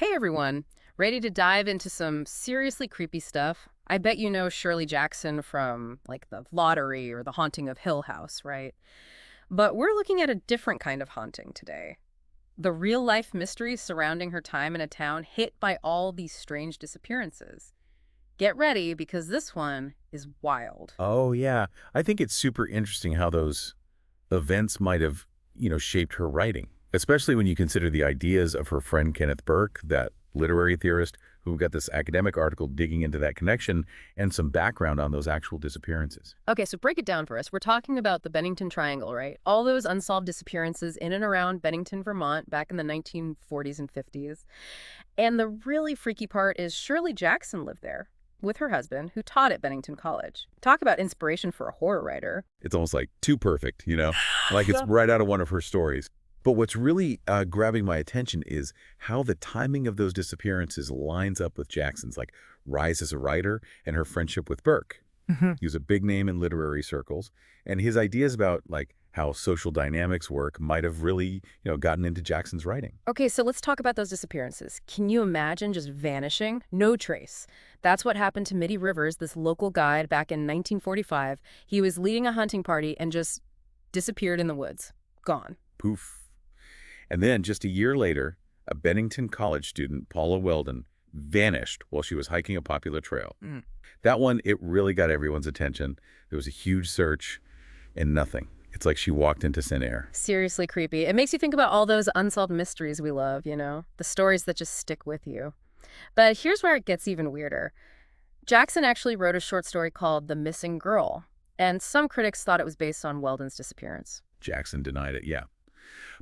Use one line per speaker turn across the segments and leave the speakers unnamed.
Hey everyone, ready to dive into some seriously creepy stuff? I bet you know Shirley Jackson from like The Lottery or The Haunting of Hill House, right? But we're looking at a different kind of haunting today. The real life mysteries surrounding her time in a town hit by all these strange disappearances. Get ready because this one is wild.
Oh, yeah. I think it's super interesting how those events might have, shaped her writing, especially when you consider the ideas of her friend Kenneth Burke, that literary theorist who got this academic article digging into that connection and some background on those actual disappearances.
Okay, so break it down for us. We're talking about the Bennington Triangle, right? All those unsolved disappearances in and around Bennington, Vermont back in the 1940s and 50s. And the really freaky part is Shirley Jackson lived there with her husband, who taught at Bennington College. Talk about inspiration for a horror writer.
It's almost like too perfect, like it's
Yeah.
right out of one of her stories. But what's really grabbing my attention is how the timing of those disappearances lines up with Jackson's rise as a writer and her friendship with Burke.
Mhm.
He was a big name in literary circles, and his ideas about how social dynamics work might have really, gotten into Jackson's writing.
Okay, so let's talk about those disappearances. Can you imagine just vanishing? No trace. That's what happened to Mitty Rivers, this local guide back in 1945. He was leading a hunting party and just disappeared in the woods. Gone.
Poof. And then just a year later, a Bennington College student, Paula Weldon, vanished while she was hiking a popular trail.
Mm.
That one, it really got everyone's attention. There was a huge search and nothing. It's like she walked into thin air.
Seriously creepy. It makes you think about all those unsolved mysteries we love, you know? The stories that just stick with you. But here's where it gets even weirder. Jackson actually wrote a short story called The Missing Girl, and some critics thought it was based on Weldon's disappearance.
Jackson denied it, yeah.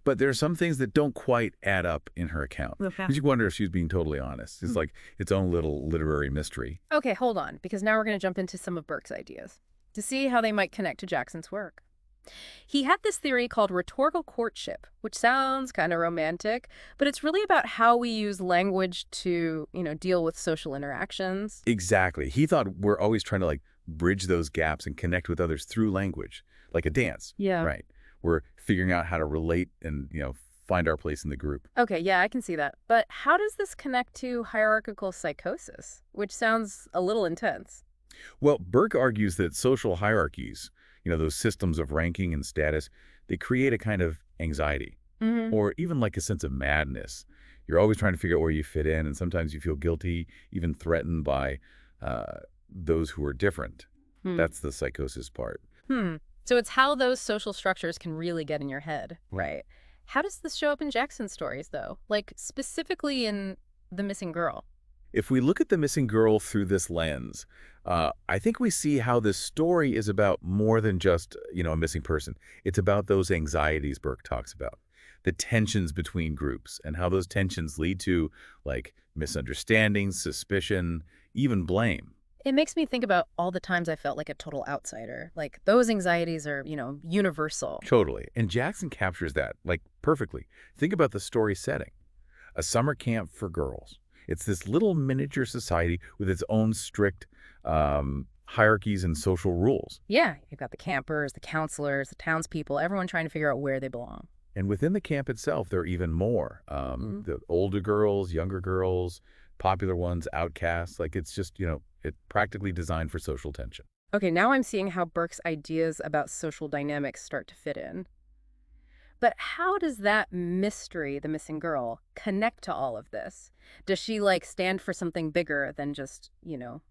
But there are some things that don't quite add up in her account.
Okay.
You wonder if she's being totally honest. It's like its own little literary mystery.
Okay, hold on, because now we're going to jump into some of Burke's ideas to see how they might connect to Jackson's work. He had this theory called rhetorical courtship, which sounds kind of romantic, but it's really about how we use language to, deal with social interactions.
Exactly. He thought we're always trying to bridge those gaps and connect with others through language, like a dance.
Yeah.
Right. We're figuring out how to relate and, find our place in the group.
Okay, yeah, I can see that. But how does this connect to hierarchical psychosis, which sounds a little intense?
Well, Burke argues that social hierarchies, those systems of ranking and status, they create a kind of anxiety
Hmm.
or even like a sense of madness. You're always trying to figure out where you fit in, and sometimes you feel guilty, even threatened by those who are different.
Hmm.
That's the psychosis part.
Hmm. So it's how those social structures can really get in your head, right? How does this show up in Jackson's stories, though? Like, specifically in The Missing Girl?
If we look at the missing girl through this lens, I think we see how this story is about more than just, a missing person. It's about those anxieties Burke talks about, the tensions between groups, and how those tensions lead to, misunderstandings, suspicion, even blame.
It makes me think about all the times I felt like a total outsider. Like, those anxieties are, universal.
Totally. And Jackson captures that, perfectly. Think about the story setting. A summer camp for girls. It's this little miniature society with its own strict hierarchies and social rules.
Yeah, you've got the campers, the counselors, the townspeople, everyone trying to figure out where they belong.
And within the camp itself, there are even more.
Mhm.
The older girls, younger girls, popular ones, outcasts. It's just, it's practically designed for social tension.
Okay, now I'm seeing how Burke's ideas about social dynamics start to fit in. But how does that mystery, the missing girl, connect to all of this? Does she, stand for something bigger than just,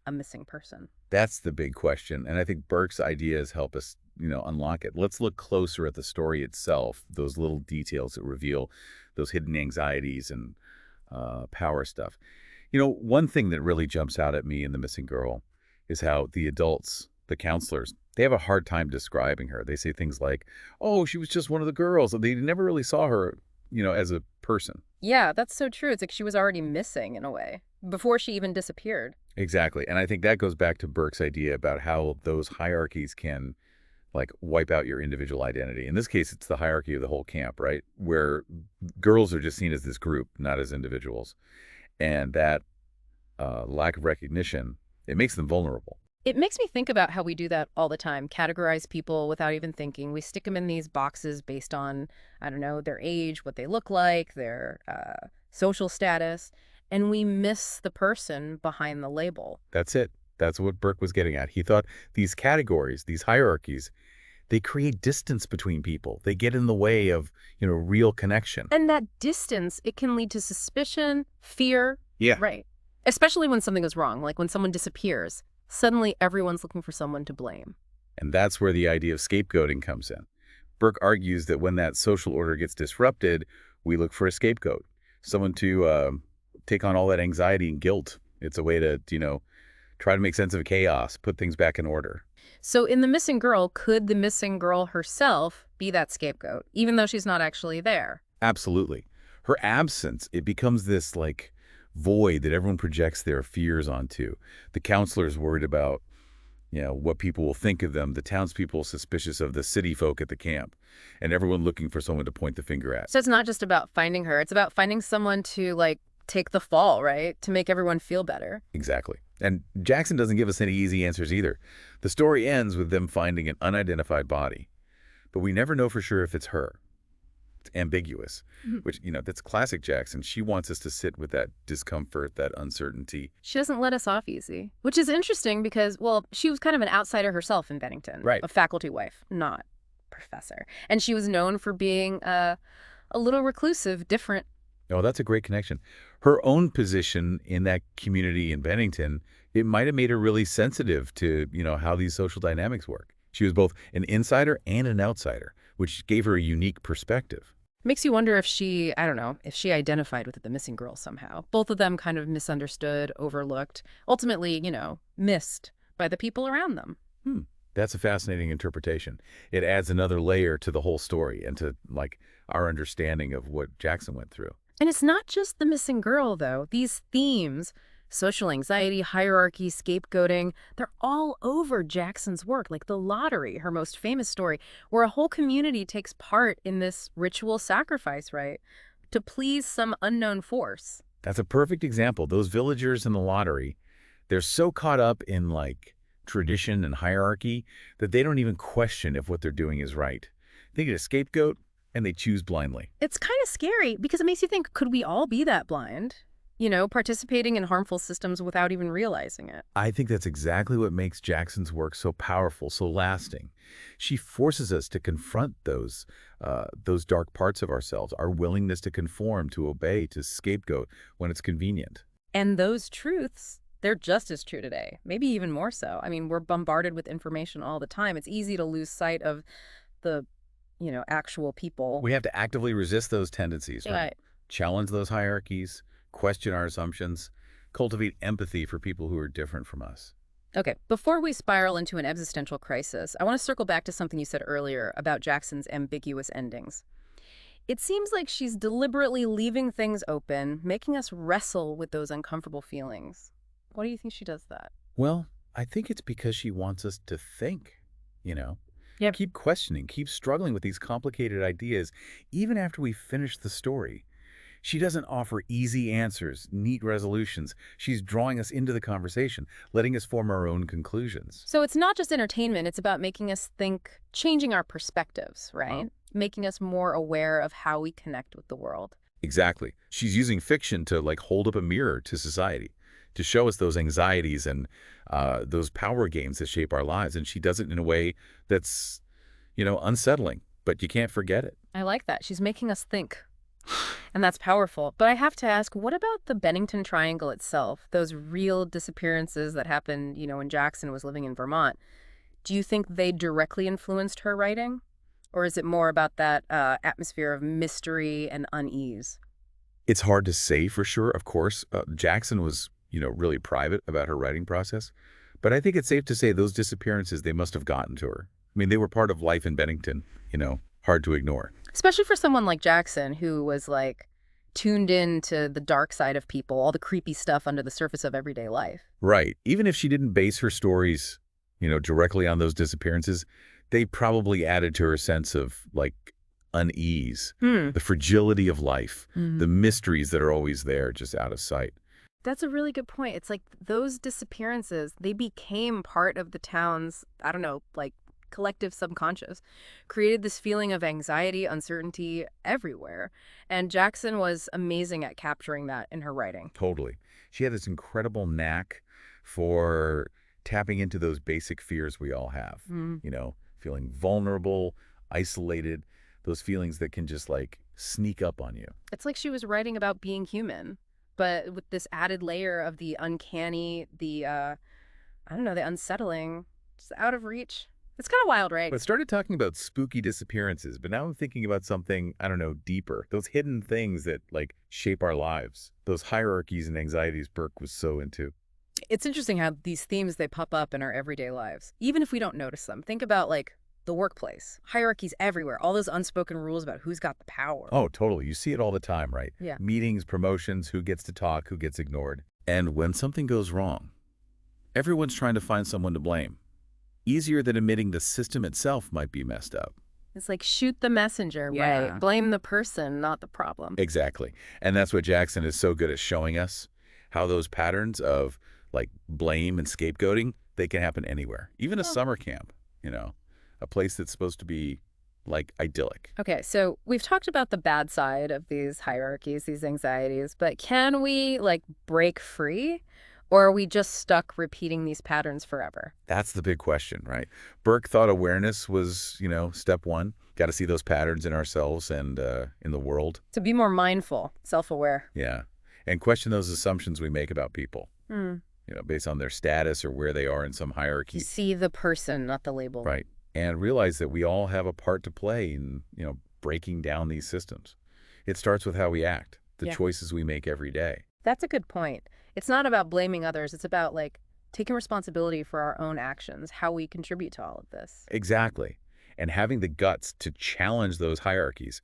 a missing person?
That's the big question. And I think Burke's ideas help us, unlock it. Let's look closer at the story itself, those little details that reveal those hidden anxieties and power stuff. One thing that really jumps out at me in The Missing Girl is how the adults, the counselors, they have a hard time describing her. They say things like, oh, she was just one of the girls. They never really saw her, as a person.
Yeah, that's so true. It's like she was already missing in a way before she even disappeared.
Exactly. And I think that goes back to Burke's idea about how those hierarchies can wipe out your individual identity. In this case, it's the hierarchy of the whole camp, right? Where girls are just seen as this group, not as individuals. And that lack of recognition, it makes them vulnerable.
It makes me think about how we do that all the time, categorize people without even thinking. We stick them in these boxes based on, I don't know, their age, what they look like, their social status. and we miss the person behind the label.
That's it. That's what Burke was getting at. He thought these categories, these hierarchies, they create distance between people. They get in the way of, real connection.
And that distance, it can lead to suspicion, fear.
Yeah.
Right. Especially when something goes wrong, like when someone disappears. Suddenly, everyone's looking for someone to blame.
And that's where the idea of scapegoating comes in. Burke argues that when that social order gets disrupted, we look for a scapegoat, someone to take on all that anxiety and guilt. It's a way to, try to make sense of chaos, put things back in order.
So in The Missing Girl, could the missing girl herself be that scapegoat, even though she's not actually there?
Absolutely. Her absence, it becomes this, void that everyone projects their fears onto. The counselor's worried about, what people will think of them, the townspeople suspicious of the city folk at the camp, and everyone looking for someone to point the finger at.
So it's not just about finding her. It's about finding someone to, take the fall, right? To make everyone feel better.
Exactly. And Jackson doesn't give us any easy answers either. The story ends with them finding an unidentified body, but we never know for sure if it's her. It's ambiguous, which, that's classic Jackson. She wants us to sit with that discomfort, that uncertainty.
She doesn't let us off easy, which is interesting because, well, she was kind of an outsider herself in Bennington.
Right.
A faculty wife, not professor. And she was known for being a little reclusive, different.
Oh, that's a great connection. Her own position in that community in Bennington, it might have made her really sensitive to, how these social dynamics work. She was both an insider and an outsider, which gave her a unique perspective.
Makes you wonder if she, I don't know, if she identified with the missing girl somehow. Both of them kind of misunderstood, overlooked, ultimately, missed by the people around them.
That's a fascinating interpretation. It adds another layer to the whole story and to, our understanding of what Jackson went through.
And it's not just the missing girl, though. These themes, social anxiety, hierarchy, scapegoating, they're all over Jackson's work, like The Lottery, her most famous story, where a whole community takes part in this ritual sacrifice, right, to please some unknown force.
That's a perfect example. Those villagers in The Lottery, they're so caught up in, tradition and hierarchy that they don't even question if what they're doing is right. They get a scapegoat, and they choose blindly.
It's kind of scary because it makes you think, could we all be that blind? Participating in harmful systems without even realizing it.
I think that's exactly what makes Jackson's work so powerful, so lasting. She forces us to confront those dark parts of ourselves, our willingness to conform, to obey, to scapegoat when it's convenient.
And those truths, they're just as true today, maybe even more so. I mean, we're bombarded with information all the time. It's easy to lose sight of the actual people.
We have to actively resist those tendencies,
Right.
Challenge those hierarchies, question our assumptions, cultivate empathy for people who are different from us.
Okay, before we spiral into an existential crisis, I want to circle back to something you said earlier about Jackson's ambiguous endings. It seems like she's deliberately leaving things open, making us wrestle with those uncomfortable feelings. Why do you think she does that?
Well, I think it's because she wants us to think,
Yep.
Keep questioning, keep struggling with these complicated ideas, even after we finish the story. She doesn't offer easy answers, neat resolutions. She's drawing us into the conversation, letting us form our own conclusions.
So it's not just entertainment, it's about making us think, changing our perspectives, right? Making us more aware of how we connect with the world.
Exactly. She's using fiction to hold up a mirror to society, to show us those anxieties and those power games that shape our lives. And she does it in a way that's, unsettling, but you can't forget it.
I like that. She's making us think. And that's powerful. But I have to ask, what about the Bennington Triangle itself? Those real disappearances that happened, when Jackson was living in Vermont. Do you think they directly influenced her writing? Or is it more about that atmosphere of mystery and unease?
It's hard to say for sure, of course. Jackson was, really private about her writing process. But I think it's safe to say those disappearances, they must have gotten to her. I mean, they were part of life in Bennington, hard to ignore.
Especially for someone like Jackson, who was tuned in to the dark side of people, all the creepy stuff under the surface of everyday life.
Right. Even if she didn't base her stories, directly on those disappearances, they probably added to her sense of unease, the fragility of life, the mysteries that are always there, just out of sight.
That's a really good point. It's like those disappearances, they became part of the town's, I don't know, collective subconscious, created this feeling of anxiety, uncertainty everywhere. And Jackson was amazing at capturing that in her writing.
Totally. She had this incredible knack for tapping into those basic fears we all have.
Mm.
Feeling vulnerable, isolated, those feelings that can just like sneak up on you.
It's like she was writing about being human, but with this added layer of the uncanny, I don't know, the unsettling, just out of reach. It's kind of wild, right?
But started talking about spooky disappearances, but now I'm thinking about something, I don't know, deeper. Those hidden things that like shape our lives. Those hierarchies and anxieties Burke was so into.
It's interesting how these themes, they pop up in our everyday lives, even if we don't notice them. Think about, like, the workplace. Hierarchies everywhere. All those unspoken rules about who's got the power.
Oh, totally. You see it all the time, right?
Yeah.
Meetings, promotions, who gets to talk, who gets ignored. And when something goes wrong, everyone's trying to find someone to blame. Easier than admitting the system itself might be messed up.
It's like shoot the messenger,
Yeah.
right? Blame the person, not the problem.
Exactly. And that's what Jackson is so good at showing us, how those patterns of like blame and scapegoating, they can happen anywhere. Even a summer camp, a place that's supposed to be like idyllic.
Okay, so we've talked about the bad side of these hierarchies, these anxieties, but can we, like, break free? Or are we just stuck repeating these patterns forever?
That's the big question, right? Burke thought awareness was, step one. Got to see those patterns in ourselves and in the world.
To be more mindful, self-aware.
Yeah. And question those assumptions we make about people, based on their status or where they are in some hierarchy.
You see the person, not the label.
Right. And realize that we all have a part to play in, breaking down these systems. It starts with how we act, the choices we make every day.
That's a good point. It's not about blaming others. It's about, like, taking responsibility for our own actions, how we contribute to all of this.
Exactly. And having the guts to challenge those hierarchies.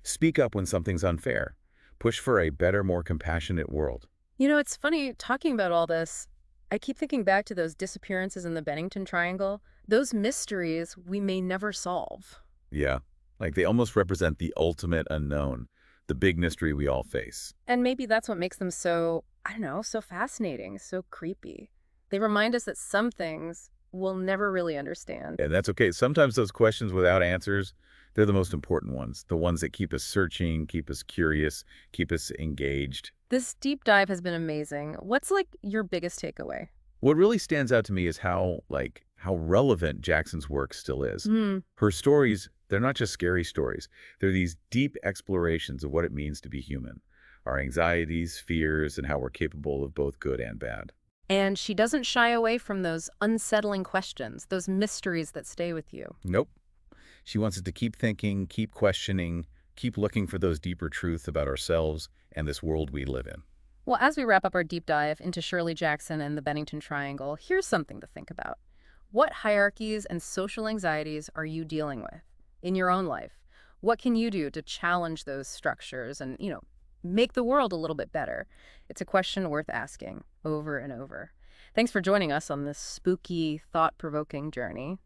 Speak up when something's unfair. Push for a better, more compassionate world.
It's funny, talking about all this, I keep thinking back to those disappearances in the Bennington Triangle. Those mysteries we may never solve.
Yeah. Like they almost represent the ultimate unknown, the big mystery we all face.
And maybe that's what makes them so, I don't know, so fascinating, so creepy. They remind us that some things we'll never really understand.
And that's okay. Sometimes those questions without answers, they're the most important ones. The ones that keep us searching, keep us curious, keep us engaged.
This deep dive has been amazing. What's, like, your biggest takeaway?
What really stands out to me is how relevant Jackson's work still is. Her stories, they're not just scary stories. They're these deep explorations of what it means to be human, our anxieties, fears, and how we're capable of both good and bad.
And she doesn't shy away from those unsettling questions, those mysteries that stay with you.
Nope. She wants us to keep thinking, keep questioning, keep looking for those deeper truths about ourselves and this world we live in.
Well, as we wrap up our deep dive into Shirley Jackson and the Bennington Triangle, here's something to think about. What hierarchies and social anxieties are you dealing with in your own life? What can you do to challenge those structures and, make the world a little bit better? It's a question worth asking over and over. Thanks for joining us on this spooky, thought-provoking journey.